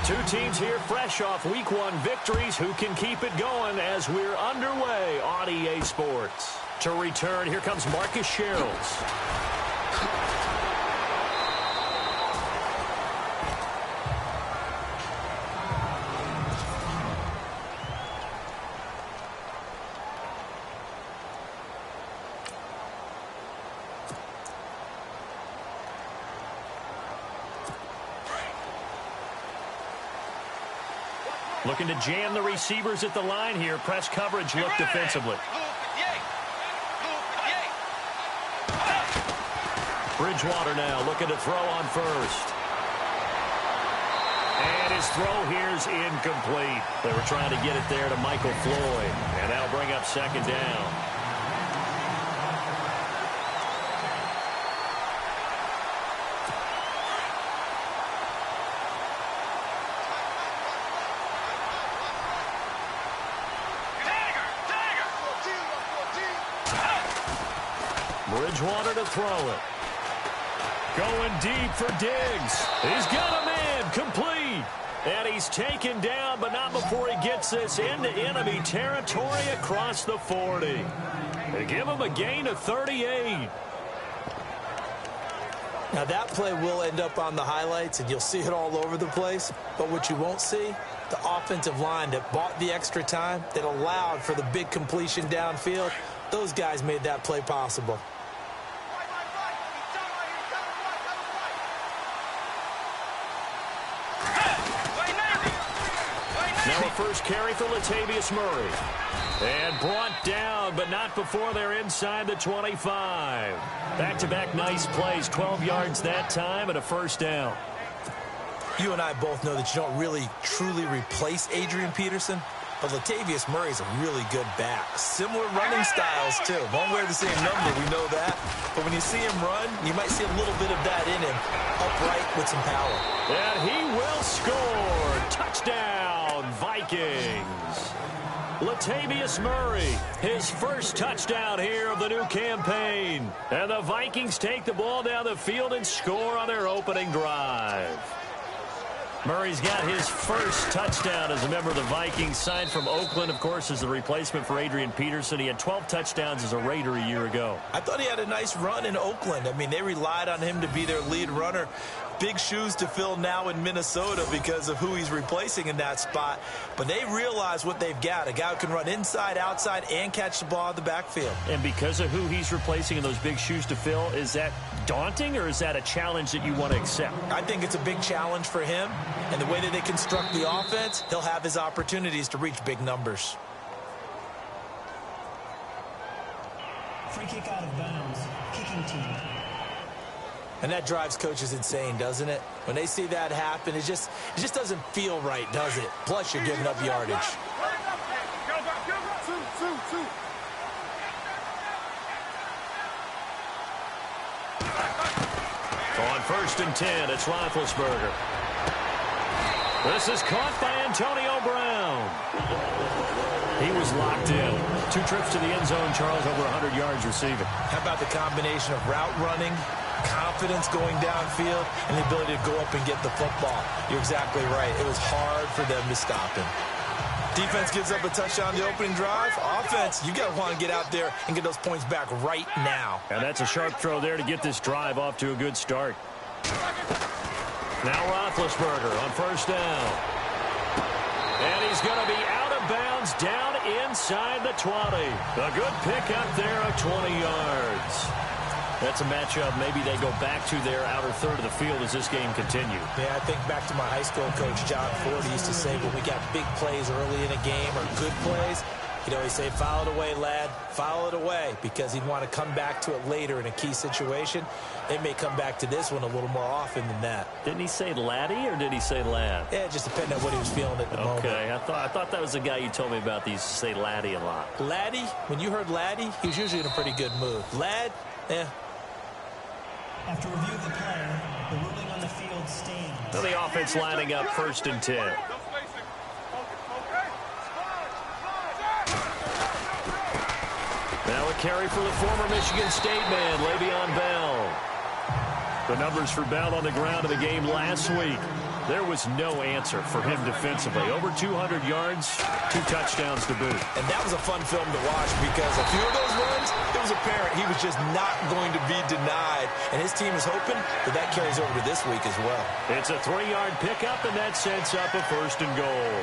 Two teams here fresh off Week 1 victories. Who can keep it going as we're underway on EA Sports? To return, here comes Marcus Sherrills. Looking to jam the receivers at the line here. Press coverage look defensively. Bridgewater now looking to throw on first. And his throw here is incomplete. They were trying to get it there to Michael Floyd. And that'll bring up second down. Bridgewater to throw it. Going deep for Diggs. He's got a man complete. And he's taken down, but not before he gets this into enemy territory across the 40. They give him a gain of 38. Now that play will end up on the highlights, and you'll see it all over the place. But what you won't see, the offensive line that bought the extra time, that allowed for the big completion downfield, those guys made that play possible. Now a first carry for Latavius Murray. And brought down, but not before they're inside the 25. Back-to-back nice plays, 12 yards that time and a first down. You and I both know that you don't really truly replace Adrian Peterson, but Latavius Murray's a really good back. Similar running styles, too. Won't wear the same number, we know that. But when you see him run, you might see a little bit of that in him, upright with some power. And he will score. Touchdown, Vikings. Latavius Murray, his first touchdown here of the new campaign. And the Vikings take the ball down the field and score on their opening drive. Murray's got his first touchdown as a member of the Vikings, signed from Oakland, of course, as the replacement for Adrian Peterson. He had 12 touchdowns as a Raider a year ago. I thought he had a nice run in Oakland. I mean, they relied on him to be their lead runner. Big shoes to fill now in Minnesota because of who he's replacing in that spot. But they realize what they've got. A guy who can run inside, outside, and catch the ball in the backfield. And because of who he's replacing in those big shoes to fill, is that daunting or is that a challenge that you want to accept? I think it's a big challenge for him. And the way that they construct the offense, he'll have his opportunities to reach big numbers. Free kick out of bounds. Kicking team. And that drives coaches insane, doesn't it? When they see that happen, it just doesn't feel right, does it? Plus, you're giving up yardage. On 1st and 10, it's Roethlisberger. This is caught by Antonio Brown. He was locked in. 2 trips to the end zone, Charles, over 100 yards receiving. How about the combination of route running, confidence going downfield, and the ability to go up and get the football? You're exactly right. It was hard for them to stop him. Defense gives up a touchdown the opening drive. Offense, you got to want to get out there and get those points back right now. And that's a sharp throw there to get this drive off to a good start. Now Roethlisberger on 1st down. And he's going to be out of bounds down inside the 20. A good pickup there of 20 yards. That's a matchup maybe they go back to their outer third of the field as this game continues. Yeah, I think back to my high school coach, John Ford. He used to say when we got big plays early in a game or good plays, he'd always say, foul it away, lad. Foul it away, because he'd want to come back to it later in a key situation. They may come back to this one a little more often than that. Didn't he say laddie or did he say lad? Yeah, it just depended on what he was feeling at the moment. Okay, I thought that was the guy you told me about. He used to say laddie a lot. Laddie, when you heard laddie, he was usually in a pretty good mood. Lad, yeah. After review of the play, the ruling on the field stands. So the offense lining up 1st and 10. Now a carry for the former Michigan State man, Le'Veon Bell. The numbers for Bell on the ground in the game last week. There was no answer for him defensively. Over 200 yards, 2 touchdowns to boot. And that was a fun film to watch because a few of those runs, it was apparent he was just not going to be denied. And his team is hoping that that carries over to this week as well. It's a 3-yard pickup, and that sets up a 1st and goal.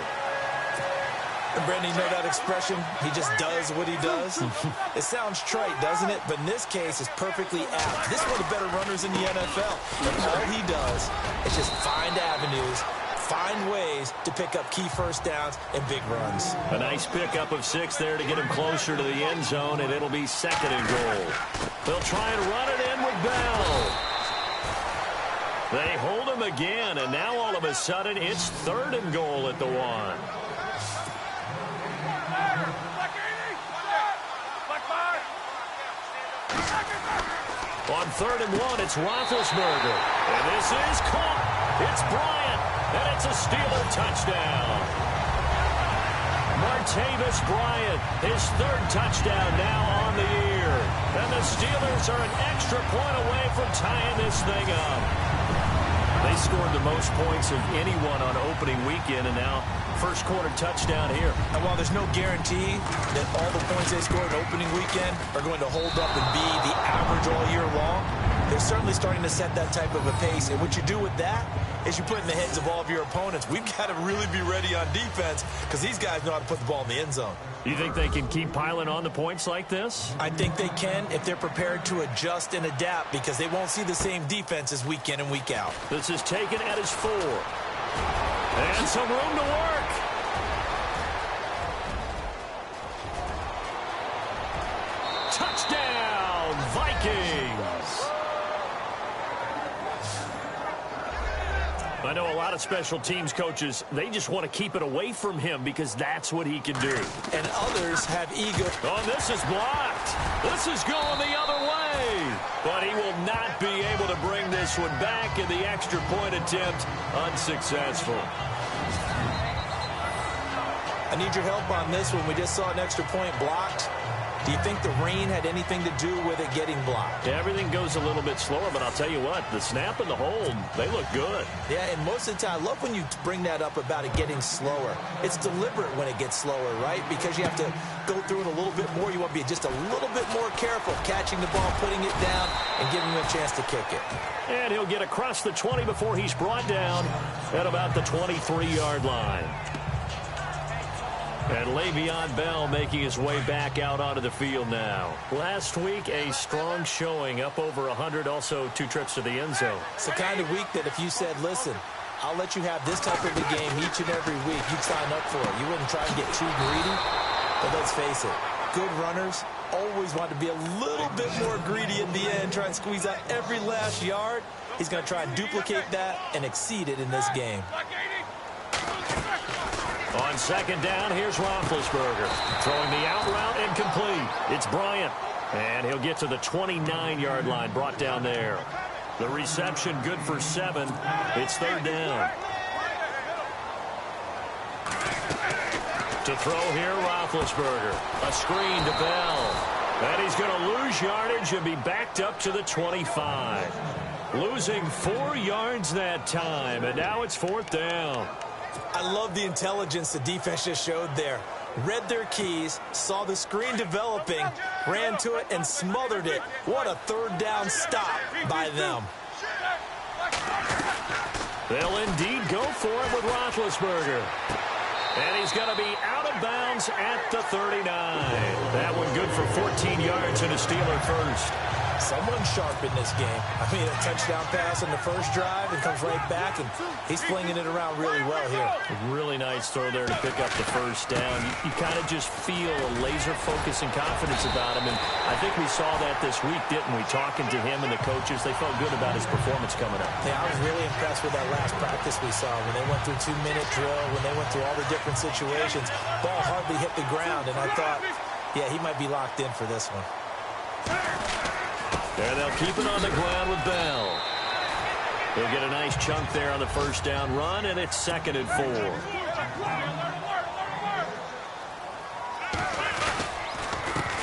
And Brandon, you know that expression? He just does what he does. It sounds trite, doesn't it? But in this case, it's perfectly apt. This is one of the better runners in the NFL. And all he does is just find avenues, find ways to pick up key first downs and big runs. A nice pickup of 6 there to get him closer to the end zone, and it'll be 2nd and goal. They'll try and run it in with Bell. They hold him again, and now all of a sudden it's 3rd and goal at the 1. On 3rd and 1, it's Roethlisberger. And this is caught. It's Bryant. And it's a Steeler touchdown. Martavis Bryant, his 3rd touchdown now on the year. And the Steelers are an extra point away from tying this thing up. They scored the most points of anyone on opening weekend, and now first quarter touchdown here. And while there's no guarantee that all the points they scored opening weekend are going to hold up and be the average all year long, they're certainly starting to set that type of a pace. And what you do with that is you put in the heads of all of your opponents, we've got to really be ready on defense because these guys know how to put the ball in the end zone. You think they can keep piling on the points like this? I think they can if they're prepared to adjust and adapt because they won't see the same defenses week in and week out. This is taken at his 4. And some room to work. Touchdown, Vikings. I know a lot of special teams coaches, they just want to keep it away from him because that's what he can do. And others have ego. Oh, this is blocked. This is going the other way. But he will not be able to bring this one back, in the extra point attempt unsuccessful. I need your help on this one. We just saw an extra point blocked. Do you think the rain had anything to do with it getting blocked? Everything goes a little bit slower, but I'll tell you what, the snap and the hold, they look good. Yeah, and most of the time, I love when you bring that up about it getting slower. It's deliberate when it gets slower, right? Because you have to go through it a little bit more. You want to be just a little bit more careful catching the ball, putting it down, and giving him a chance to kick it. And he'll get across the 20 before he's brought down at about the 23-yard line. And Le'Veon Bell making his way back out onto the field now. Last week, a strong showing, up over 100, also 2 trips to the end zone. It's the kind of week that if you said, listen, I'll let you have this type of a game each and every week, you'd sign up for it. You wouldn't try and get too greedy. But let's face it, good runners always want to be a little bit more greedy at the end, try and squeeze out every last yard. He's going to try and duplicate that and exceed it in this game. On 2nd down, here's Roethlisberger. Throwing the out route incomplete. It's Bryant. And he'll get to the 29-yard line, brought down there. The reception good for 7. It's 3rd down. To throw here, Roethlisberger. A screen to Bell. And he's going to lose yardage and be backed up to the 25. Losing 4 yards that time, and now it's 4th down. I love the intelligence the defense just showed there. Read their keys, saw the screen developing, ran to it, and smothered it. What a 3rd down stop by them. They'll indeed go for it with Roethlisberger. And he's going to be out of bounds at the 39. That one good for 14 yards and a Steeler first. Someone sharp in this game. I mean, a touchdown pass on the first drive and comes right back, and he's flinging it around really well here. A really nice throw there to pick up the first down. You kind of just feel a laser focus and confidence about him, and I think we saw that this week, didn't we? Talking to him and the coaches, they felt good about his performance coming up. Yeah, I was really impressed with that last practice we saw when they went through 2-minute drill, when they went through all the different situations. Ball hardly hit the ground, and I thought, yeah, he might be locked in for this one. And they'll keep it on the ground with Bell. He'll get a nice chunk there on the first down run, and it's 2nd and 4.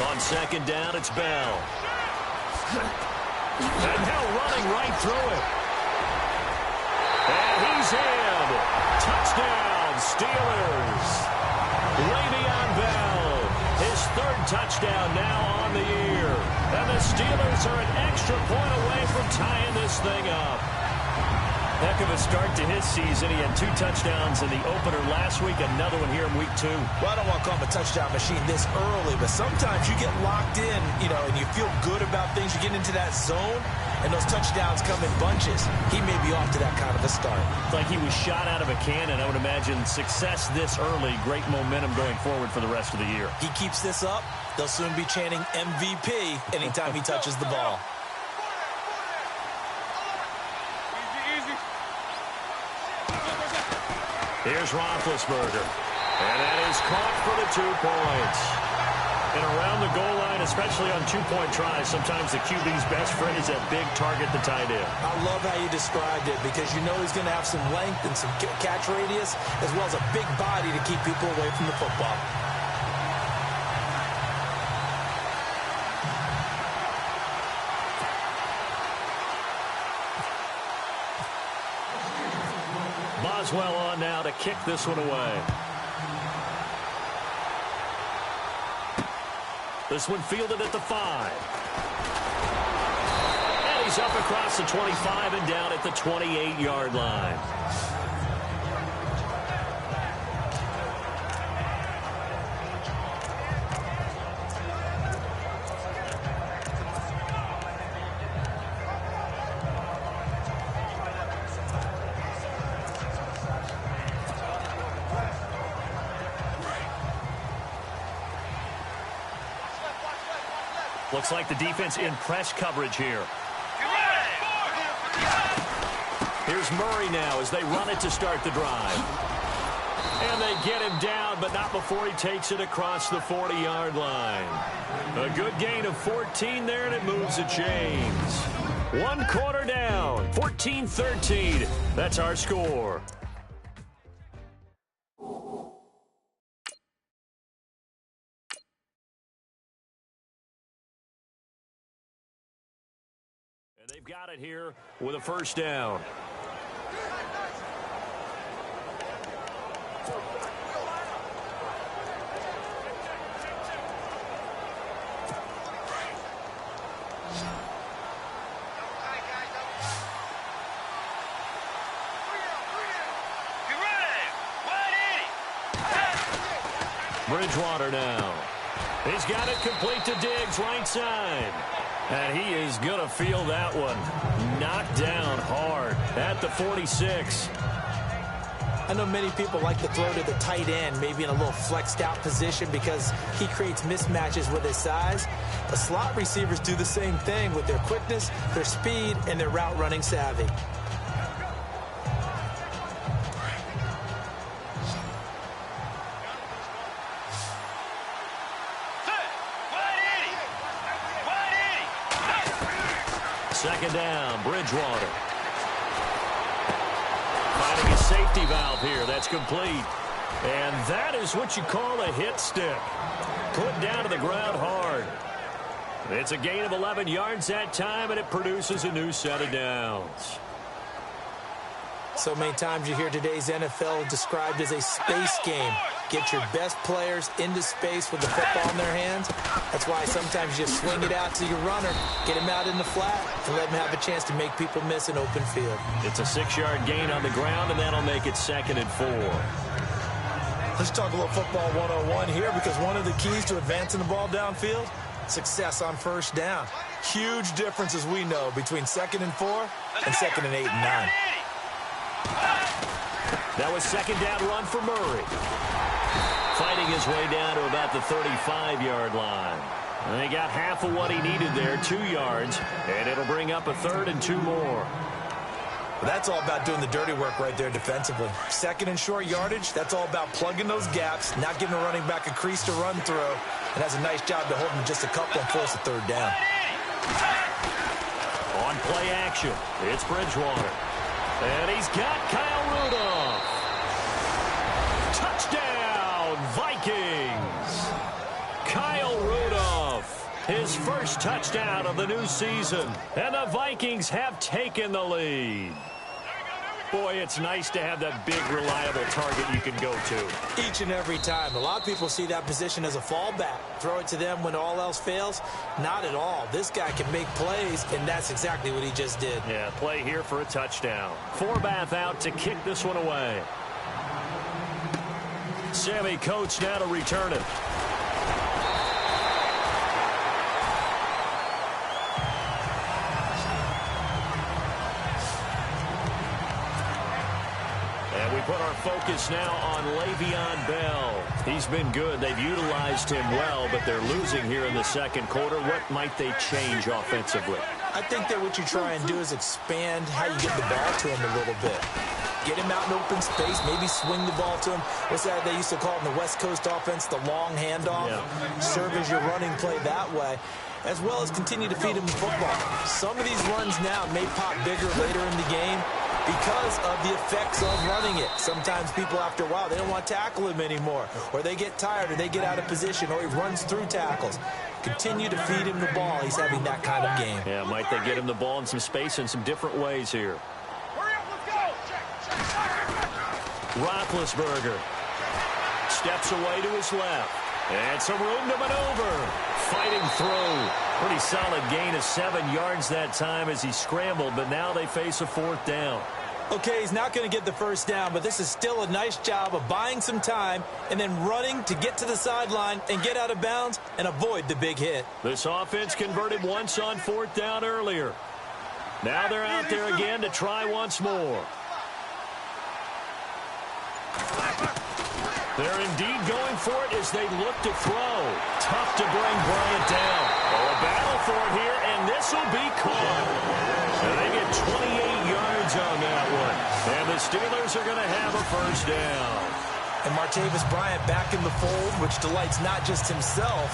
On 2nd down, it's Bell. And now running right through it. And he's in. Touchdown, Steelers. Le'Veon Bell, his third touchdown now on the year. And the Steelers are an extra point away from tying this thing up. Heck of a start to his season. He had 2 touchdowns in the opener last week, another one here in week 2. Well, I don't want to call him a touchdown machine this early, but sometimes you get locked in, and you feel good about things. You get into that zone, and those touchdowns come in bunches. He may be off to that kind of a start. It's like he was shot out of a cannon. I would imagine success this early, great momentum going forward for the rest of the year. He keeps this up, they'll soon be chanting MVP anytime he touches the ball. Here's Roethlisberger. And that is caught for the 2 points. And around the goal line, especially on 2-point tries, sometimes the QB's best friend is that big target, the tight end. I love how you described it because you know he's going to have some length and some catch radius as well as a big body to keep people away from the football. Boswell on now to kick this one away. This one fielded at the 5. And he's up across the 25 and down at the 28-yard line. Looks like the defense in press coverage here. Here's Murray now as they run it to start the drive. And they get him down, but not before he takes it across the 40-yard line. A good gain of 14 there, and it moves the chains. 1 quarter down, 14-13. That's our score. And they've got it here with a first down. Bridgewater now. He's got it complete to Diggs, right side. And he is going to feel that one. Knocked down hard at the 46. I know many people like to throw to the tight end, maybe in a little flexed out position because he creates mismatches with his size. But slot receivers do the same thing with their quickness, their speed, and their route running savvy. Second down, Bridgewater. Finding a safety valve here. That's complete. And that is what you call a hit stick. Put down to the ground hard. It's a gain of 11 yards that time, and it produces a new set of downs. So many times you hear today's NFL described as a space game. Get your best players into space with the football in their hands. That's why sometimes you just swing it out to your runner, get him out in the flat, and let him have a chance to make people miss an open field. It's a 6-yard gain on the ground, and that'll make it 2nd and 4. Let's talk a little football 101 here because one of the keys to advancing the ball downfield, success on first down. Huge difference, as we know, between 2nd and 4 and 2nd and 8 and 9. That was second down run for Murray. Fighting his way down to about the 35-yard line. And he got half of what he needed there, 2 yards, and it'll bring up a 3rd and 2 more. Well, that's all about doing the dirty work right there defensively. 2nd and short yardage, that's all about plugging those gaps, not giving a running back a crease to run through, and has a nice job to hold him just a couple and force a 3rd down. On play action, it's Bridgewater. And he's got Kyle Rudolph. Touchdown, Vikings. Kyle Rudolph, his first touchdown of the new season. And the Vikings have taken the lead. Boy, it's nice to have that big, reliable target you can go to. Each and every time. A lot of people see that position as a fallback. Throw it to them when all else fails. Not at all. This guy can make plays, and that's exactly what he just did. Yeah, play here for a touchdown. Forbath out to kick this one away. Sammy Coates now to return it. Put our focus now on Le'Veon Bell. He's been good. They've utilized him well, but they're losing here in the second quarter. What might they change offensively? I think that what you try and do is expand how you get the ball to him a little bit. Get him out in open space, maybe swing the ball to him. What's that they used to call it in the West Coast offense, the long handoff? Yeah. Serve as your running play that way, as well as continue to feed him the football. Some of these runs now may pop bigger later in the game because of the effects of running it. Sometimes people, after a while, they don't want to tackle him anymore, or they get tired, or they get out of position, or he runs through tackles. Continue to feed him the ball. He's having that kind of game. Yeah, might they get him the ball in some space in some different ways here. Roethlisberger steps away to his left. And some room to maneuver. Fighting through. Pretty solid gain of 7 yards that time as he scrambled, but now they face a fourth down. Okay, he's not going to get the first down, but this is still a nice job of buying some time and then running to get to the sideline and get out of bounds and avoid the big hit. This offense converted once on fourth down earlier. Now they're out there again to try once more. They're indeed going for it as they look to throw. Tough to bring Bryant down. Oh, a battle for it here, and this will be caught. So they get 28 yards on that one. And the Steelers are going to have a first down. And Martavis Bryant back in the fold, which delights not just himself,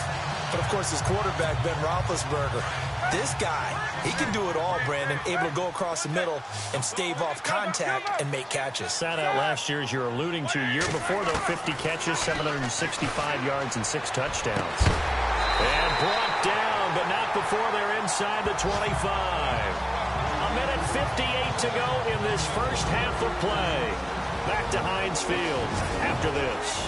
but, of course, his quarterback, Ben Roethlisberger. This guy, he can do it all, Brandon, able to go across the middle and stave off contact and make catches. Sat out last year, as you're alluding to. Year before, though, 50 catches, 765 yards, and 6 touchdowns. And brought down, but not before they're inside the 25. A minute 58 to go in this first half of play. Back to Heinz Field after this.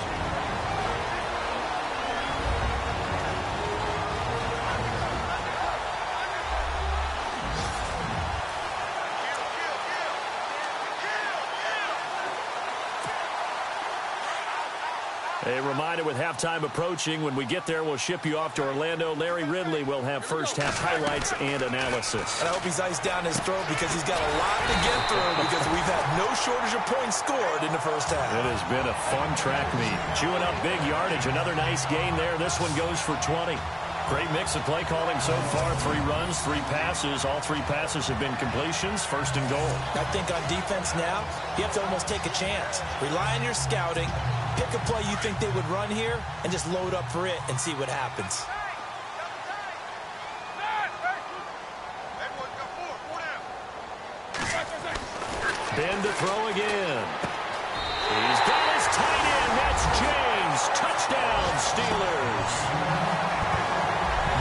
A reminder, with halftime approaching, when we get there, we'll ship you off to Orlando. Larry Ridley will have first-half highlights and analysis. And I hope he's iced down his throat because he's got a lot to get through because we've had no shortage of points scored in the first half. It has been a fun track meet. Chewing up big yardage. Another nice gain there. This one goes for 20. Great mix of play calling so far. 3 runs, 3 passes. All 3 passes have been completions. First and goal. I think on defense now, you have to almost take a chance. Rely on your scouting. Pick a play you think they would run here and just load up for it and see what happens. Ben to throw again. He's got his tight end. That's James. Touchdown, Steelers.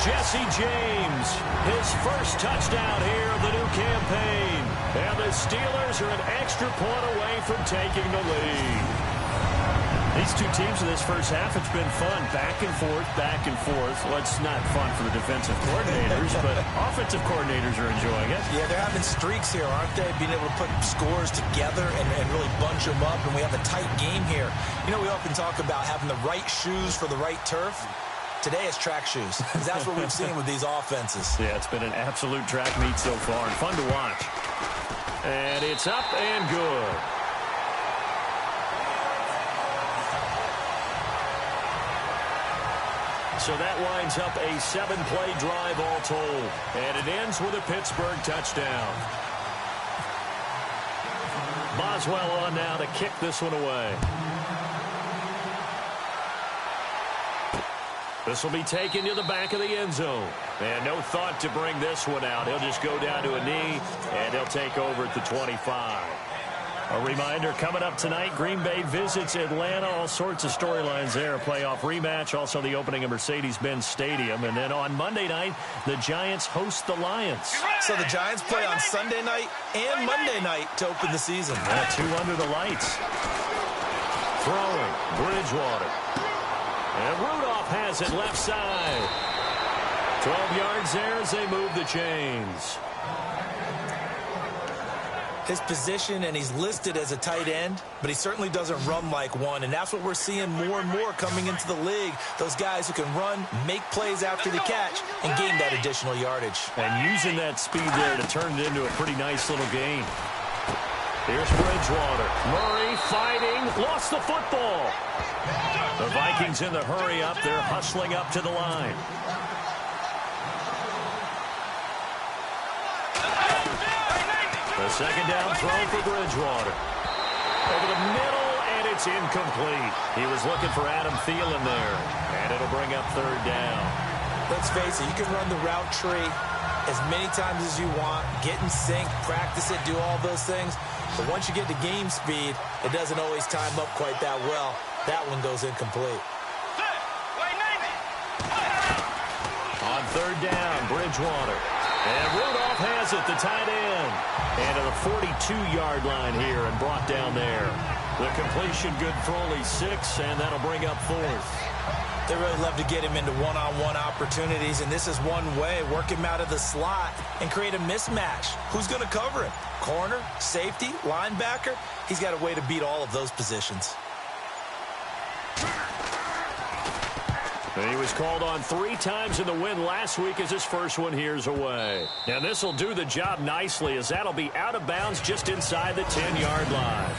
Jesse James, his first touchdown here of the new campaign. And the Steelers are an extra point away from taking the lead. These two teams in this first half, it's been fun. Back and forth, back and forth. Well, it's not fun for the defensive coordinators, but offensive coordinators are enjoying it. Yeah, they're having streaks here, aren't they? Being able to put scores together and really bunch them up, and we have a tight game here. You know, we often talk about having the right shoes for the right turf. Today it's track shoes. That's what we've seen with these offenses. Yeah, it's been an absolute track meet so far, and fun to watch. And it's up and good. So that winds up a 7-play drive all told. And it ends with a Pittsburgh touchdown. Boswell on now to kick this one away. This will be taken to the back of the end zone. And no thought to bring this one out. He'll just go down to a knee, and he'll take over at the 25. A reminder, coming up tonight, Green Bay visits Atlanta. All sorts of storylines there. A playoff rematch, also the opening of Mercedes-Benz Stadium. And then on Monday night, the Giants host the Lions. So the Giants play on Sunday night and Monday night to open the season. Two under the lights. Throwing, Bridgewater. And Rudolph has it left side. 12 yards there as they move the chains. His position, and he's listed as a tight end, but he certainly doesn't run like one, and that's what we're seeing more and more coming into the league. Those guys who can run, make plays after the catch, and gain that additional yardage. And using that speed there to turn it into a pretty nice little gain. Here's Bridgewater. Murray fighting, lost the football. The Vikings in the hurry up. They're hustling up to the line. The second down throw for Bridgewater. Over the middle, and it's incomplete. He was looking for Adam Thielen there, and it'll bring up third down. Let's face it, you can run the route tree as many times as you want, get in sync, practice it, do all those things. But once you get to game speed, it doesn't always time up quite that well. That one goes incomplete. On third down, Bridgewater. And Rudolph has it, the tight end. And to the 42-yard line here and brought down there. The completion good for only 6, and that'll bring up fourth. They really love to get him into one-on-one opportunities, and this is one way. Work him out of the slot and create a mismatch. Who's going to cover him? Corner, safety, linebacker? He's got a way to beat all of those positions. He was called on 3 times in the win last week as his first one here's away. And this will do the job nicely as that'll be out of bounds just inside the 10-yard line.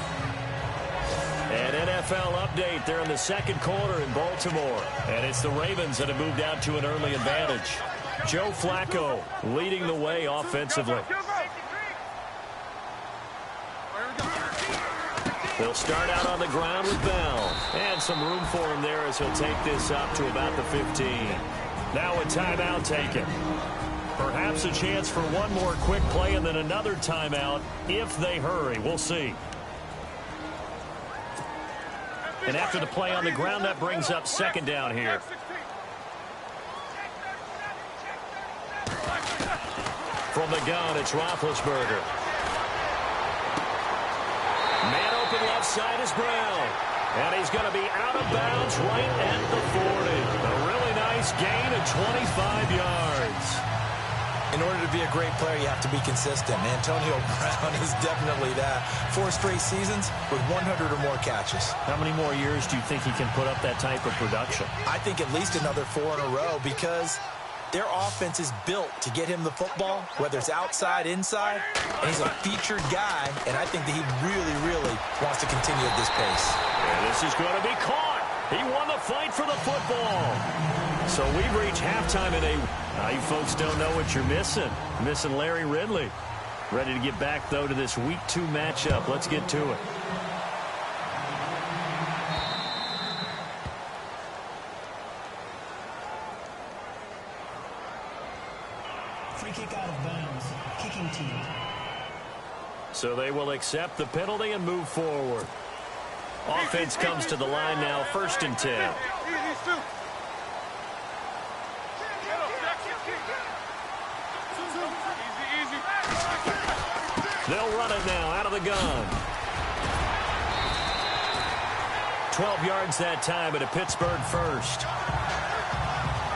An NFL update there in the second quarter in Baltimore. And it's the Ravens that have moved out to an early advantage. Joe Flacco leading the way offensively. They'll start out on the ground with Bell. And some room for him there as he'll take this up to about the 15. Now a timeout taken. Perhaps a chance for one more quick play and then another timeout if they hurry. We'll see. And after the play on the ground, that brings up second down here. From the gun, it's Roethlisberger. Man open left side is Brown. And he's going to be out of bounds right at the 40. A really nice gain of 25 yards. In order to be a great player, you have to be consistent. Antonio Brown is definitely that. 4 straight seasons with 100 or more catches. How many more years do you think he can put up that type of production? I think at least another 4 in a row because their offense is built to get him the football, whether it's outside, inside, and he's a featured guy, and I think that he really, really wants to continue at this pace. And this is going to be caught. He won the fight for the football. So we've reached halftime in you folks don't know what you're missing. Missing Larry Ridley. Ready to get back, though, to this Week 2 matchup. Let's get to it. Free kick out of bounds. Kicking team. So they will accept the penalty and move forward. Offense comes to the line now, 1st and 10. They'll run it now out of the gun. 12 yards that time, but a Pittsburgh first.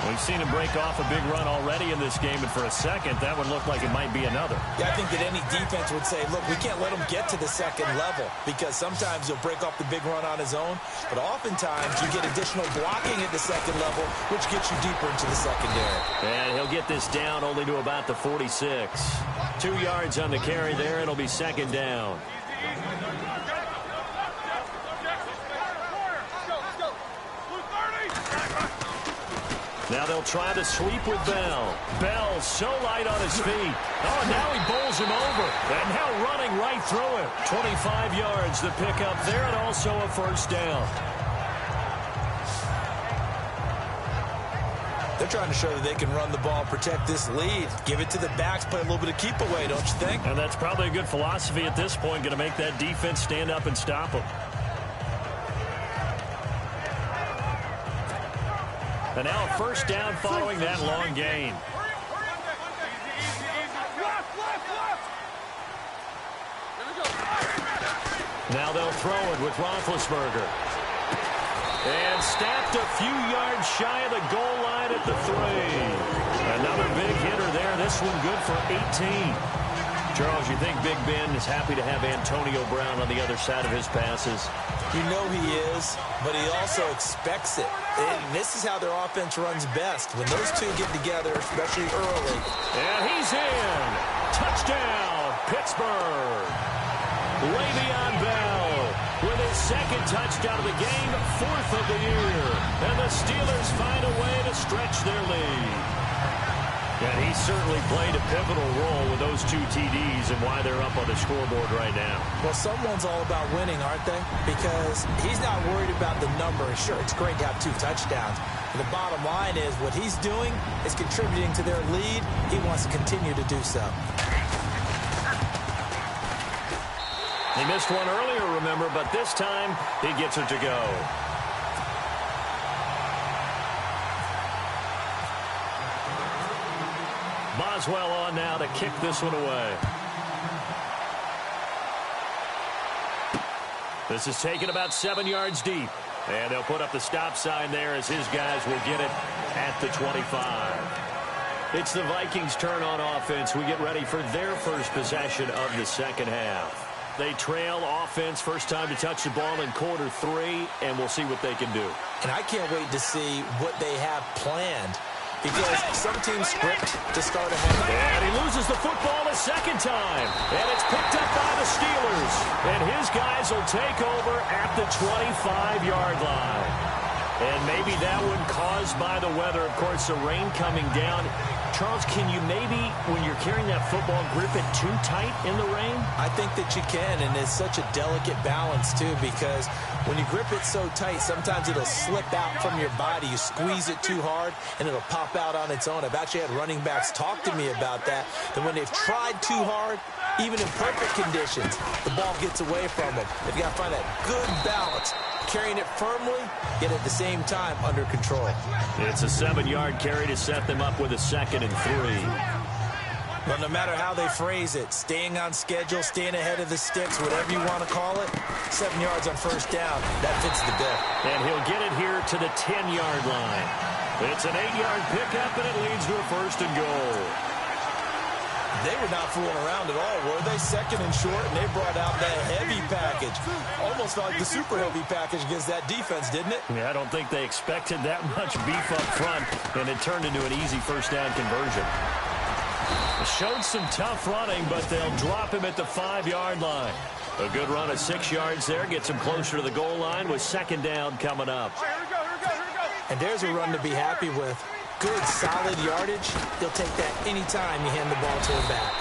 We've seen him break off a big run already in this game, and for a second, that one looked like it might be another. Yeah, I think that any defense would say, look, we can't let him get to the second level because sometimes he'll break off the big run on his own, but oftentimes you get additional blocking at the second level, which gets you deeper into the secondary. And he'll get this down only to about the 46. 2 yards on the carry there. It'll be second down. Now they'll try to sweep with Bell. Bell so light on his feet. Oh, now he bowls him over. And now running right through it. 25 yards the pickup there, and also a first down. They're trying to show that they can run the ball, protect this lead, give it to the backs, play a little bit of keep away, don't you think? And that's probably a good philosophy at this point, going to make that defense stand up and stop them. And now a first down following that long gain. Now they'll throw it with Roethlisberger. And snapped a few yards shy of the goal line at the 3. Another big hitter there. This one good for 18. Charles, you think Big Ben is happy to have Antonio Brown on the other side of his passes? You know he is, but he also expects it. And this is how their offense runs best. When those two get together, especially early. And he's in. Touchdown, Pittsburgh. Le'Veon Bell with his second touchdown of the game, 4th of the year. And the Steelers find a way to stretch their lead. And he certainly played a pivotal role with those 2 TDs and why they're up on the scoreboard right now. Well, someone's all about winning, aren't they? Because he's not worried about the number. Sure, it's great to have 2 touchdowns. But the bottom line is what he's doing is contributing to their lead. He wants to continue to do so. He missed one earlier, remember, but this time he gets it to go. Boswell on now to kick this one away. This is taken about 7 yards deep. And they'll put up the stop sign there as his guys will get it at the 25. It's the Vikings' turn on offense. We get ready for their first possession of the second half. They trail offense, first time to touch the ball in quarter 3, and we'll see what they can do. And I can't wait to see what they have planned. Because some teams script to start ahead. And he loses the football a second time. And it's picked up by the Steelers. And his guys will take over at the 25-yard line. And maybe that one caused by the weather. Of course, the rain coming down. Charles, can you maybe, when you're carrying that football, grip it too tight in the rain? I think that you can, and it's such a delicate balance, too, because when you grip it so tight, sometimes it'll slip out from your body. You squeeze it too hard, and it'll pop out on its own. I've actually had running backs talk to me about that when they've tried too hard, even in perfect conditions, the ball gets away from them. They've got to find that good balance, carrying it firmly, yet at the same time under control. It's a 7-yard carry to set them up with a 2nd and 3. Well, no matter how they phrase it, staying on schedule, staying ahead of the sticks, whatever you want to call it, 7 yards on first down, that fits the bill. And he'll get it here to the 10-yard line. It's an 8-yard pickup, and it leads to a 1st and goal. They were not fooling around at all, were they? 2nd and short, and they brought out that heavy package. Almost like the super heavy package against that defense, didn't it? Yeah, I don't think they expected that much beef up front, and it turned into an easy first down conversion. It showed some tough running, but they'll drop him at the 5-yard line. A good run of 6 yards there gets him closer to the goal line with 2nd down coming up. And there's a run to be happy with. Good, solid yardage. He'll take that anytime you hand the ball to him back.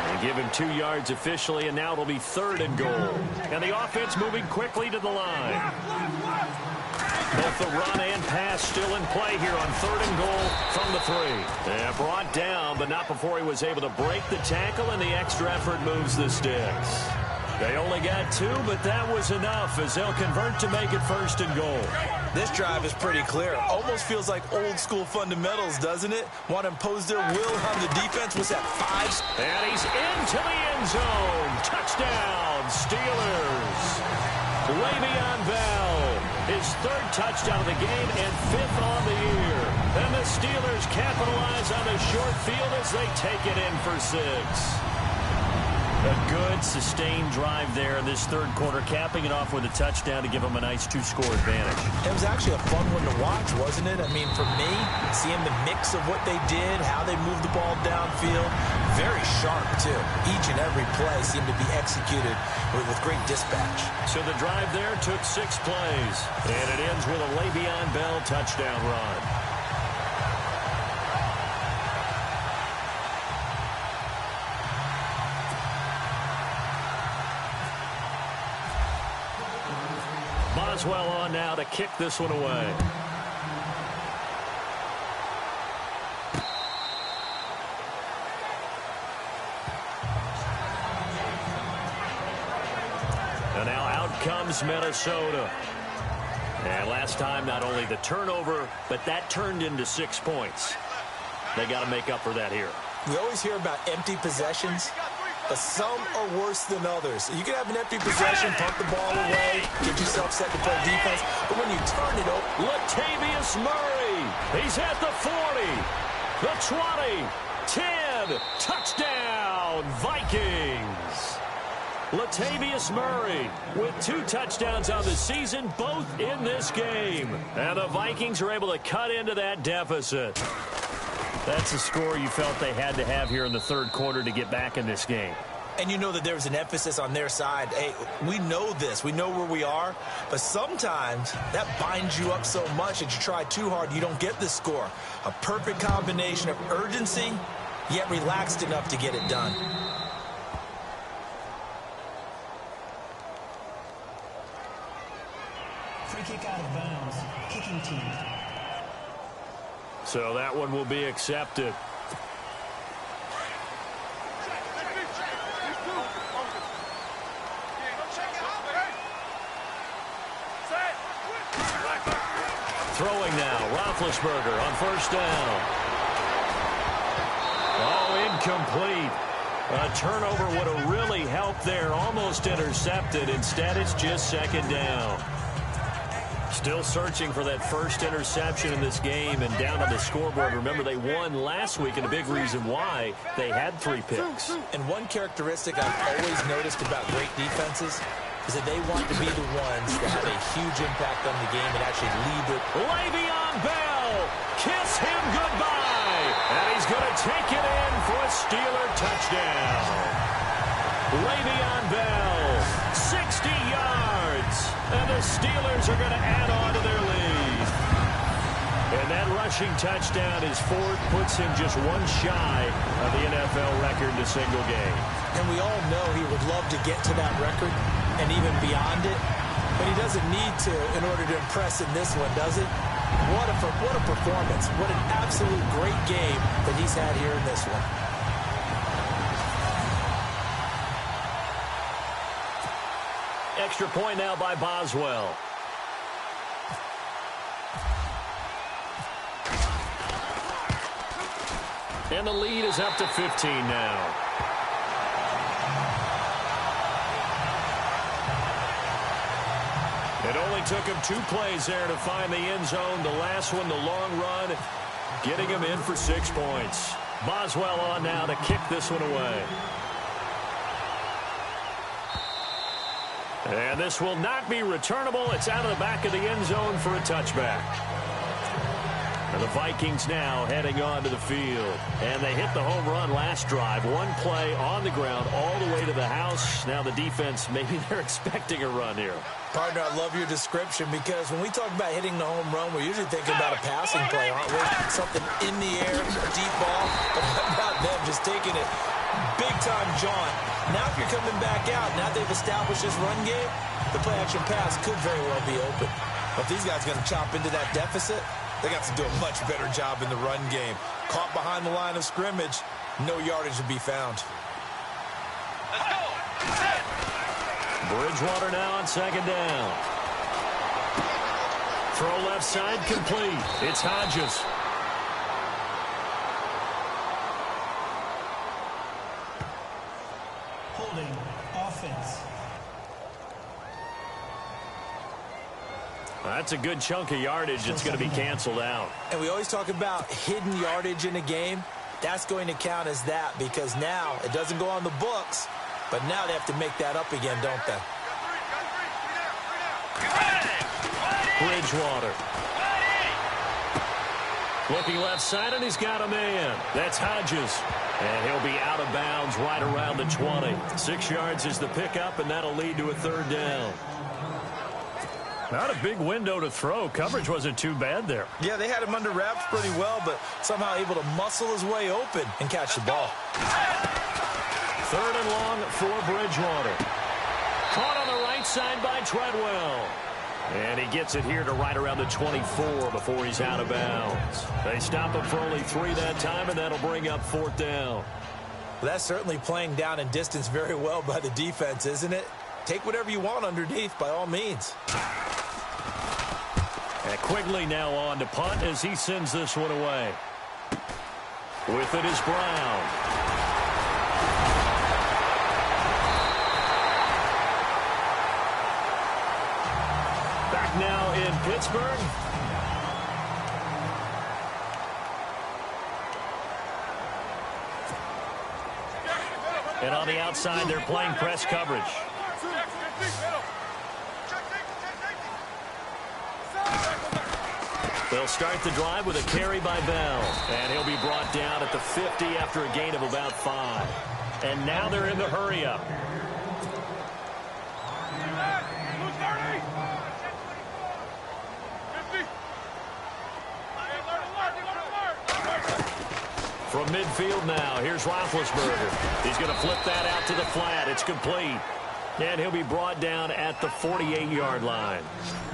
And give him 2 yards officially, and now it'll be 3rd and goal. And the offense moving quickly to the line. Both the run and pass still in play here on 3rd and goal from the 3. And brought down, but not before he was able to break the tackle, and the extra effort moves the sticks. They only got 2, but that was enough as they'll convert to make it 1st and goal. This drive is pretty clear. Almost feels like old school fundamentals, doesn't it? Want to impose their will on the defense. Was that 5? And he's into the end zone. Touchdown, Steelers. Le'Veon Bell, his 3rd touchdown of the game and 5th on the year. And the Steelers capitalize on the short field as they take it in for 6. A good, sustained drive there in this 3rd quarter, capping it off with a touchdown to give them a nice 2-score advantage. It was actually a fun one to watch, wasn't it? I mean, for me, seeing the mix of what they did, how they moved the ball downfield, very sharp, too. Each and every play seemed to be executed with great dispatch. So the drive there took 6 plays, and it ends with a Le'Veon Bell touchdown run. Boswell on now to kick this one away. comes Minnesota. And last time, not only the turnover, but that turned into 6 points. They got to make up for that here. We always hear about empty possessions, but some are worse than others. You can have an empty possession, pump the ball away, get yourself set to play defense, but when you turn it over... Latavius Murray, he's at the 40, the 20, 10, touchdown, Vikings. Latavius Murray with 2 touchdowns on the season, both in this game. And the Vikings are able to cut into that deficit. That's a score you felt they had to have here in the third quarter to get back in this game. And you know that there was an emphasis on their side. Hey, we know this. We know where we are. But sometimes that binds you up so much that you try too hard, you don't get the score. A perfect combination of urgency, yet relaxed enough to get it done. Free kick out of bounds. Kicking team. So that one will be accepted. Throwing now, Roethlisberger on first down. Oh, incomplete. A turnover would have really helped there. Almost intercepted. Instead, it's just second down. Still searching for that first interception in this game and down on the scoreboard. Remember, they won last week, and a big reason why they had 3 picks. And one characteristic I've always noticed about great defenses is that they want to be the ones that have a huge impact on the game and actually lead it. Le'Veon Bell, kiss him goodbye. And he's going to take it in for a Steeler touchdown. Le'Veon Bell, 60 yards. And the Steelers are going to add on to their lead. And that rushing touchdown is 4th, puts him just 1 shy of the NFL record in a single game. And we all know he would love to get to that record and even beyond it, but he doesn't need to in order to impress in this one, does it? What a performance. What an absolute great game that he's had here in this one. Extra point now by Boswell. And the lead is up to 15 now. It only took him 2 plays there to find the end zone. The last one, the long run, getting him in for 6 points. Boswell on now to kick this one away. And this will not be returnable. It's out of the back of the end zone for a touchback. And the Vikings now heading onto the field. And they hit the home run last drive. 1 play on the ground all the way to the house. Now the defense, maybe they're expecting a run here. Partner, I love your description because when we talk about hitting the home run, we're usually thinking about a passing play, aren't we? Something in the air, a deep ball. But what about them just taking it big-time jaunt? Now if you're coming back out, now they've established this run game, the play-action pass could very well be open. But if these guys are going to chop into that deficit, they got to do a much better job in the run game. Caught behind the line of scrimmage, no yardage to be found. Let's go. Bridgewater now on second down. Throw left side complete. It's Hodges. Holding offense. That's a good chunk of yardage that's going to be canceled out. And we always talk about hidden yardage in a game. That's going to count as that because now it doesn't go on the books, but now they have to make that up again, don't they? Bridgewater. Looking left side, and he's got a man. That's Hodges. And he'll be out of bounds right around the 20. 6 yards is the pickup, and that'll lead to a third down. Not a big window to throw. Coverage wasn't too bad there. Yeah, they had him under wraps pretty well, but somehow able to muscle his way open and catch the ball. 3rd and long for Bridgewater. Caught on the right side by Treadwell. And he gets it here to right around the 24 before he's out of bounds. They stop him for only 3 that time, and that'll bring up 4th down. Well, that's certainly playing down and distance very well by the defense, isn't it? take whatever you want underneath by all means. And Quigley now on to punt as he sends this one away. With it is Brown. Back now in Pittsburgh. And on the outside, they're playing press coverage. They'll start the drive with a carry by Bell. And he'll be brought down at the 50 after a gain of about 5. And now they're in the hurry-up. From midfield now, here's Roethlisberger. He's going to flip that out to the flat. It's complete. And he'll be brought down at the 48-yard line.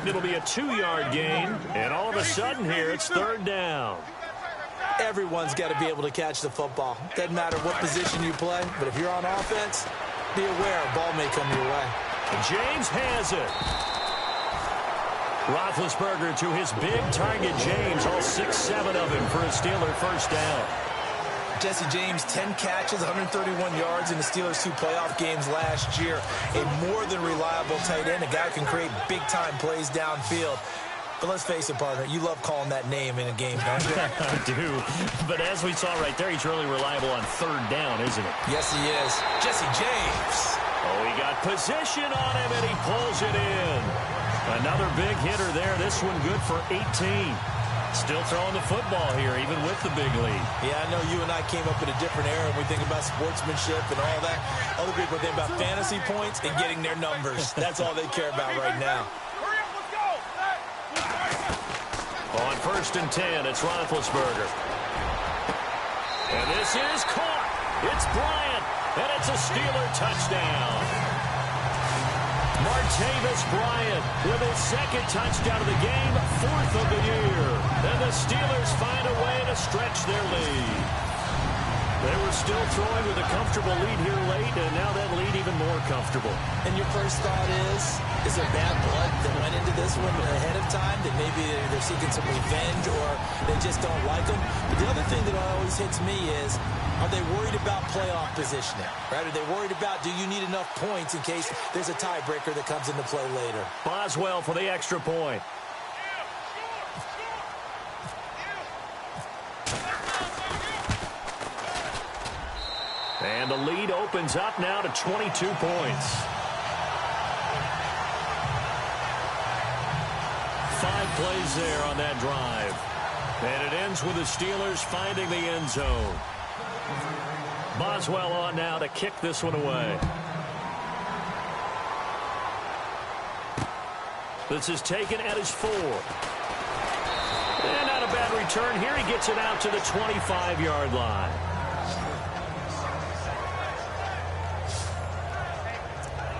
It'll be a 2-yard gain, and all of a sudden here, it's third down. Everyone's got to be able to catch the football. Doesn't matter what position you play, but if you're on offense, be aware a ball may come your way. James has it. Roethlisberger to his big target, James, all 6-7 of him for a Steeler first down. Jesse James, 10 catches, 131 yards in the Steelers' 2 playoff games last year. A more than reliable tight end, a guy who can create big-time plays downfield. But let's face it, partner, you love calling that name in a game, don't you? I do. But as we saw right there, he's really reliable on third down, isn't it? Yes, he is. Jesse James. Oh, he got position on him, and he pulls it in. Another big hitter there. This one good for 18. Still throwing the football here, even with the big lead. Yeah, I know you and I came up in a different era when we think about sportsmanship and all that. Other people think about fantasy points and getting their numbers. That's all they care about right now. On 1st and 10, it's Roethlisberger. And this is caught. It's Bryant, and it's a Steeler touchdown. Martavis Bryant with his 2nd touchdown of the game, 4th of the year. And the Steelers find a way to stretch their lead. They were still throwing with a comfortable lead here late, and now that lead even more comfortable. And your first thought is there bad blood that went into this one ahead of time, that maybe they're seeking some revenge or they just don't like them? But the other thing that always hits me is, are they worried about playoff positioning? Right? Are they worried about, do you need enough points in case there's a tiebreaker that comes into play later? Boswell for the extra point. And the lead opens up now to 22 points. 5 plays there on that drive. And it ends with the Steelers finding the end zone. Boswell on now to kick this one away. This is taken at his 4. And not a bad return here. He gets it out to the 25-yard line.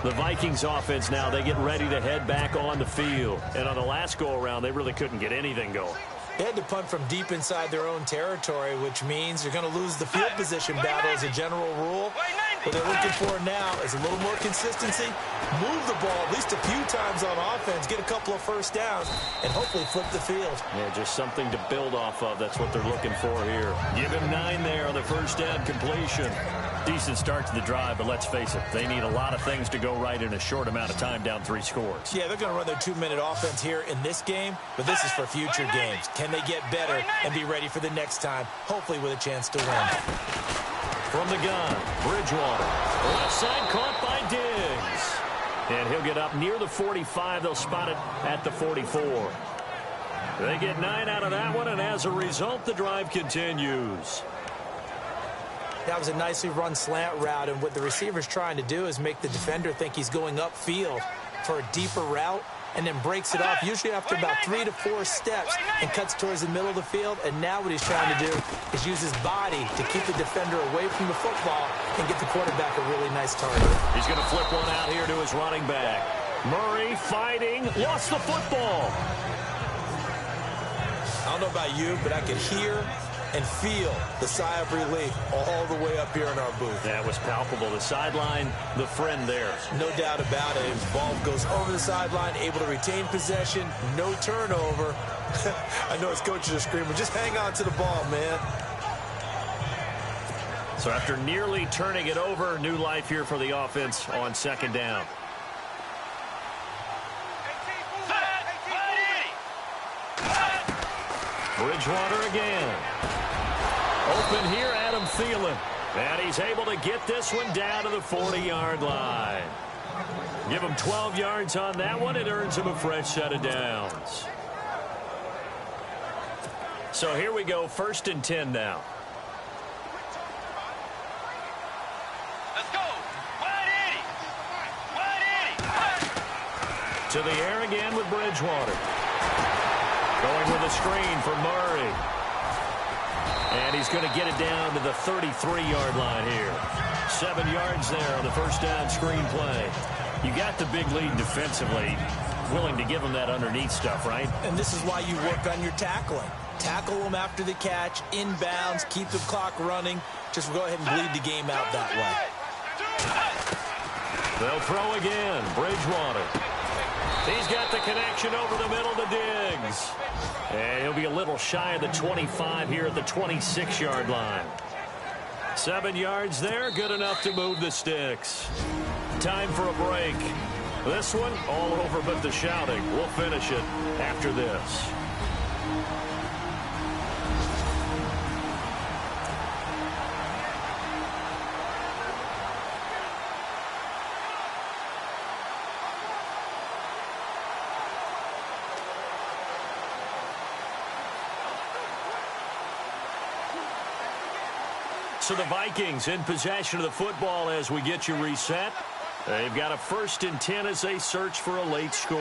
The Vikings offense now, they get ready to head back on the field. And on the last go-around, they really couldn't get anything going. They had to punt from deep inside their own territory, which means you're going to lose the field position battle as a general rule. What they're looking for now is a little more consistency, move the ball at least a few times on offense, get a couple of first downs, and hopefully flip the field. Yeah, just something to build off of. That's what they're looking for here. Give him 9 there on the first down completion. Decent start to the drive, but let's face it, they need a lot of things to go right in a short amount of time, down 3 scores. Yeah, they're going to run their 2-minute offense here in this game, but this is for future games. Can they get better and be ready for the next time, hopefully with a chance to win? From the gun, Bridgewater. Left side caught by Diggs. And he'll get up near the 45. They'll spot it at the 44. They get 9 out of that one, and as a result, the drive continues. That was a nicely run slant route, and what the receiver's trying to do is make the defender think he's going upfield for a deeper route, and then breaks it off, usually after about 3 to 4 steps, and cuts towards the middle of the field. And now what he's trying to do is use his body to keep the defender away from the football and get the quarterback a really nice target. He's going to flip one out here to his running back. Murray fighting, lost the football. I don't know about you, but I could hear and feel the sigh of relief all the way up here in our booth. That was palpable. The sideline, the friend there. No doubt about it. His ball goes over the sideline, able to retain possession, no turnover. I know his coaches are screaming, just hang on to the ball, man. So after nearly turning it over, new life here for the offense on second down. Bridgewater again. Open here, Adam Thielen. And he's able to get this one down to the 40-yard line. Give him 12 yards on that one. It earns him a fresh set of downs. So here we go, 1st and 10 now. Let's go. Wide 80. To the air again with Bridgewater. Going with a screen for Murray. And he's going to get it down to the 33-yard line here. 7 yards there on the first down screen play. You got the big lead defensively. Willing to give him that underneath stuff, right? And this is why you work on your tackling. Tackle them after the catch, inbounds, keep the clock running. Just go ahead and bleed the game out that way. They'll throw again. Bridgewater. He's got the connection over the middle to Diggs. And he'll be a little shy of the 25 here at the 26-yard line. 7 yards there, good enough to move the sticks. Time for a break. This one, all over but the shouting. We'll finish it after this. So the Vikings in possession of the football as we get you reset. They've got a 1st and 10 as they search for a late score.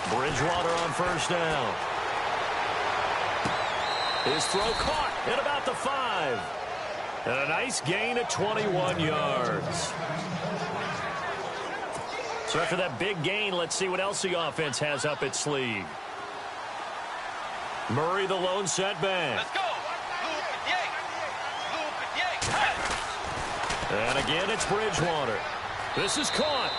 Bridgewater on 1st down. His throw caught at about the 5. And a nice gain of 21 yards. So after that big gain, let's see what else the offense has up its sleeve. Murray the lone setback. Let's go. And again, it's Bridgewater. This is caught.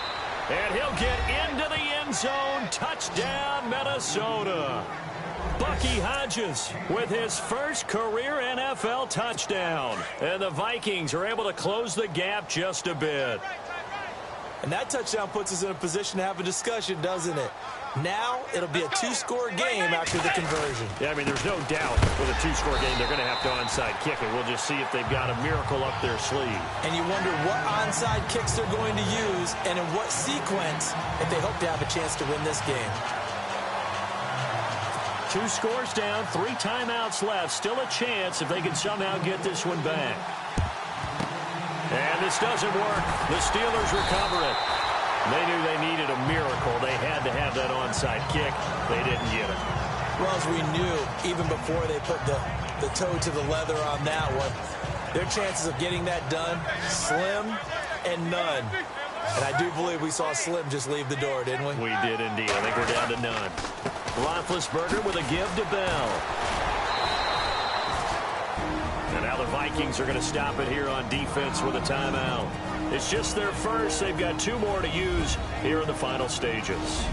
And he'll get into the end zone. Touchdown, Minnesota. Bucky Hodges with his first career NFL touchdown. And the Vikings are able to close the gap just a bit. And that touchdown puts us in a position to have a discussion, doesn't it? Now it'll be a 2-score game after the conversion. Yeah, I mean, there's no doubt with a 2-score game they're going to have to onside kick it. We'll just see if they've got a miracle up their sleeve. And you wonder what onside kicks they're going to use and in what sequence if they hope to have a chance to win this game. 2 scores down, 3 timeouts left. Still a chance if they can somehow get this one back. And this doesn't work. The Steelers recover it. They knew they needed a miracle. They had to have that onside kick. They didn't get it. Well, as we knew, even before they put the toe to the leather on that one, their chances of getting that done, slim and none. And I do believe we saw Slim just leave the door, didn't we? We did indeed. I think we're down to none. Roethlisberger with a give to Bell. And now the Vikings are going to stop it here on defense with a timeout. It's just their first. They've got 2 more to use here in the final stages.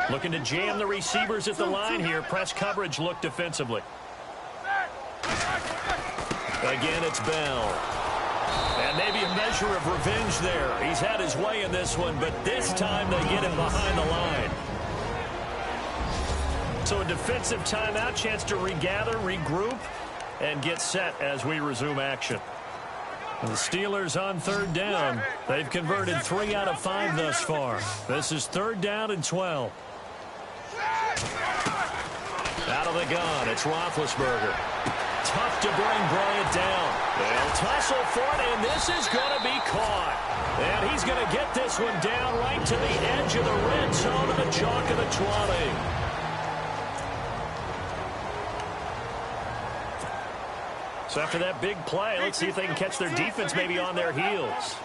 Looking to jam the receivers at the line here. Press coverage look defensively. Again, it's Bell. And maybe a measure of revenge there. He's had his way in this one, but this time they get him behind the line. So a defensive timeout, chance to regather, regroup, and get set as we resume action. And the Steelers on 3rd down. They've converted 3 out of 5 thus far. This is 3rd down and 12. Out of the gun, it's Roethlisberger. Tough to bring Bryant down. They'll tussle for it, and this is going to be caught. And he's going to get this one down right to the edge of the red zone of the chalk of the 20. So after that big play, let's see if they can catch their defense maybe on their heels.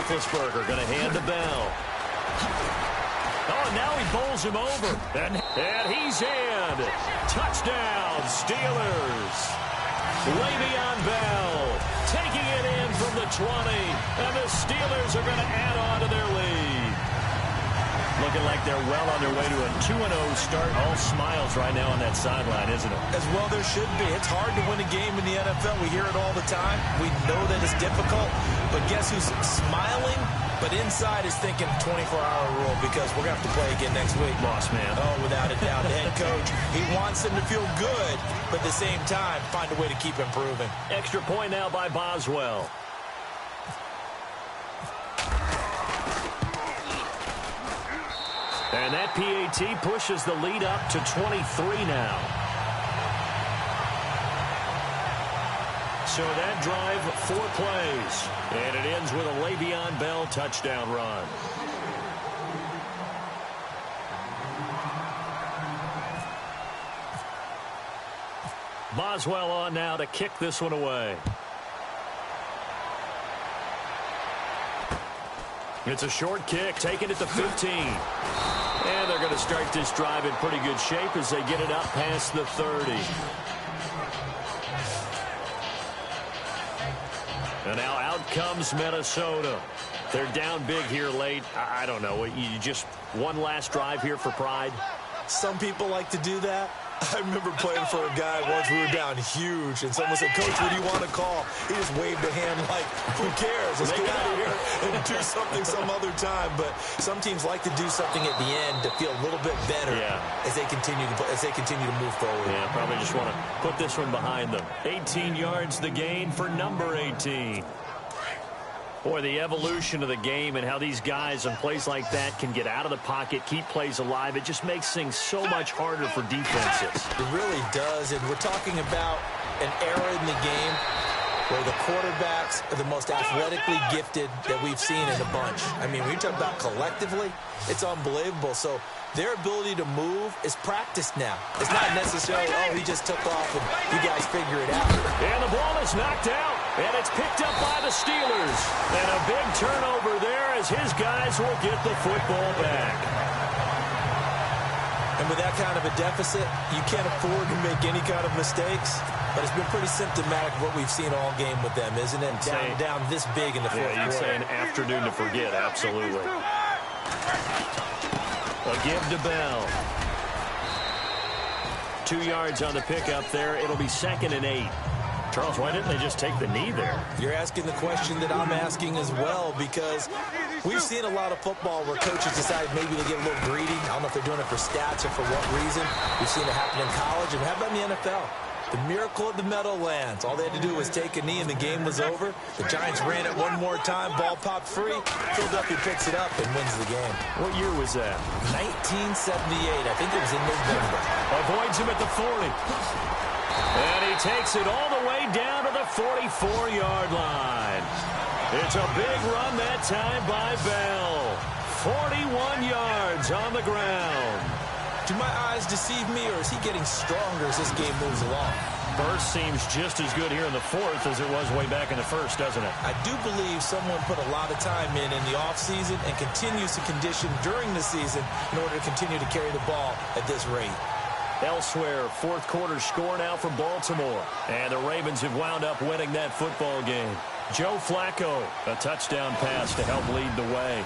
Roethlisberger going to hand to Bell. Oh, and now he bowls him over. And he's in. Touchdown, Steelers. Le'Veon Bell taking it in from the 20. And the Steelers are going to add on to their lead. Looking like they're well on their way to a 2-0 start. All smiles right now on that sideline, isn't it? As well there should be. It's hard to win a game in the NFL. We hear it all the time. We know that it's difficult. But guess who's smiling? But inside is thinking 24-hour rule because we're going to have to play again next week. Boss man. Oh, without a doubt. The head coach, he wants them to feel good, but at the same time, find a way to keep improving. Extra point now by Boswell. And that PAT pushes the lead up to 23 now. So that drive, 4 plays. And it ends with a Le'Veon Bell touchdown run. Boswell on now to kick this one away. It's a short kick, taking it to 15. And they're going to start this drive in pretty good shape as they get it up past the 30. And now out comes Minnesota. They're down big here late. I don't know. You just one last drive here for pride? Some people like to do that. I remember playing for a guy once. We were down huge, and someone said, "Coach, what do you want to call?" He just waved a hand like, "Who cares? Let's get out of here and do something some other time." But some teams like to do something at the end to feel a little bit better as they continue to move forward. Yeah, probably just want to put this one behind them. 18 yards the gain for number 18. Boy, the evolution of the game and how these guys on plays like that can get out of the pocket, keep plays alive, it just makes things so much harder for defenses. It really does, and we're talking about an era in the game where the quarterbacks are the most athletically gifted that we've seen in a bunch. I mean, when you talk about collectively, it's unbelievable. So their ability to move is practiced now. It's not necessarily, oh, he just took off and you guys figure it out. And the ball is knocked out, and it's picked up by the Steelers. And a big turnover there as his guys will get the football back. And with that kind of a deficit, you can't afford to make any kind of mistakes. But it's been pretty symptomatic of what we've seen all game with them, isn't it? Down this big in the fourth quarter. You'd say an afternoon to forget, absolutely. A give to Bell. 2 yards on the pickup there. It'll be 2nd and 8. Charles, why didn't they just take the knee there? You're asking the question that I'm asking as well, because we've seen a lot of football where coaches decide maybe they get a little greedy. I don't know if they're doing it for stats or for what reason. We've seen it happen in college. And how about in the NFL? The miracle of the Meadowlands. All they had to do was take a knee and the game was over. The Giants ran it one more time. Ball popped free. Philadelphia picks it up and wins the game. What year was that? 1978. I think it was in November. Avoids him at the 40. And he takes it all the way down to the 44-yard line. It's a big run that time by Bell. 41 yards on the ground. Do my eyes deceive me, or is he getting stronger as this game moves along? Burst seems just as good here in the fourth as it was way back in the first, doesn't it? I do believe someone put a lot of time in the offseason and continues to condition during the season in order to continue to carry the ball at this rate. Elsewhere, fourth quarter score now from Baltimore. And the Ravens have wound up winning that football game. Joe Flacco, a touchdown pass to help lead the way.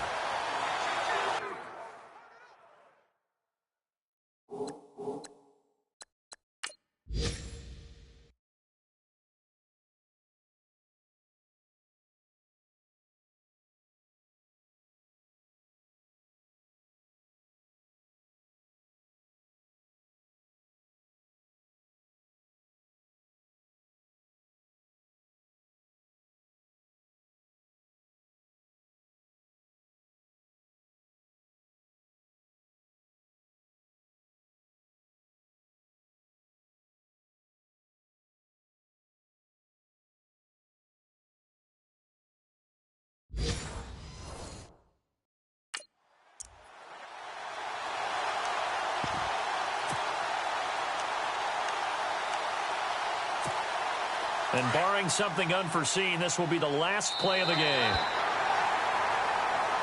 And barring something unforeseen, this will be the last play of the game.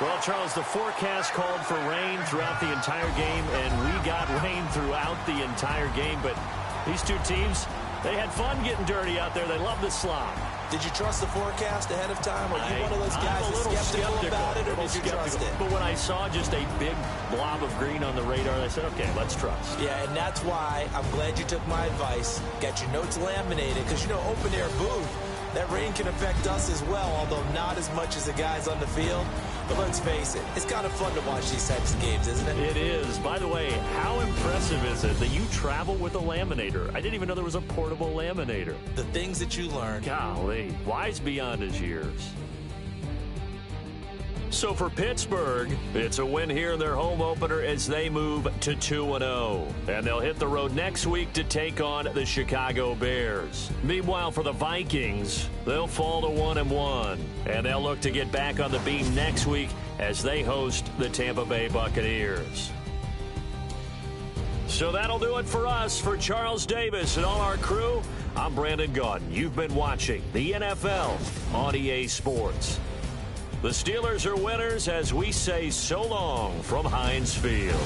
Well, Charles, the forecast called for rain throughout the entire game, and we got rain throughout the entire game. But these two teams, they had fun getting dirty out there. They love the slop. Did you trust the forecast ahead of time? Are you one of those guys that's skeptical about it, or did you trust it? But when I saw just a big blob of green on the radar, I said, okay, let's trust. Yeah, and that's why I'm glad you took my advice. Got your notes laminated, because, you know, open-air booth, that rain can affect us as well, although not as much as the guys on the field. But let's face it, it's kind of fun to watch these types of games, isn't it? It is. By the way, how impressive is it that you travel with a laminator? I didn't even know there was a portable laminator. The things that you learn. Golly, wise beyond his years. So for Pittsburgh, it's a win here in their home opener as they move to 2-0. And they'll hit the road next week to take on the Chicago Bears. Meanwhile, for the Vikings, they'll fall to 1-1. And they'll look to get back on the beam next week as they host the Tampa Bay Buccaneers. So that'll do it for us. For Charles Davis and all our crew, I'm Brandon Gaudin. You've been watching the NFL on EA Sports. The Steelers are winners as we say so long from Heinz Field.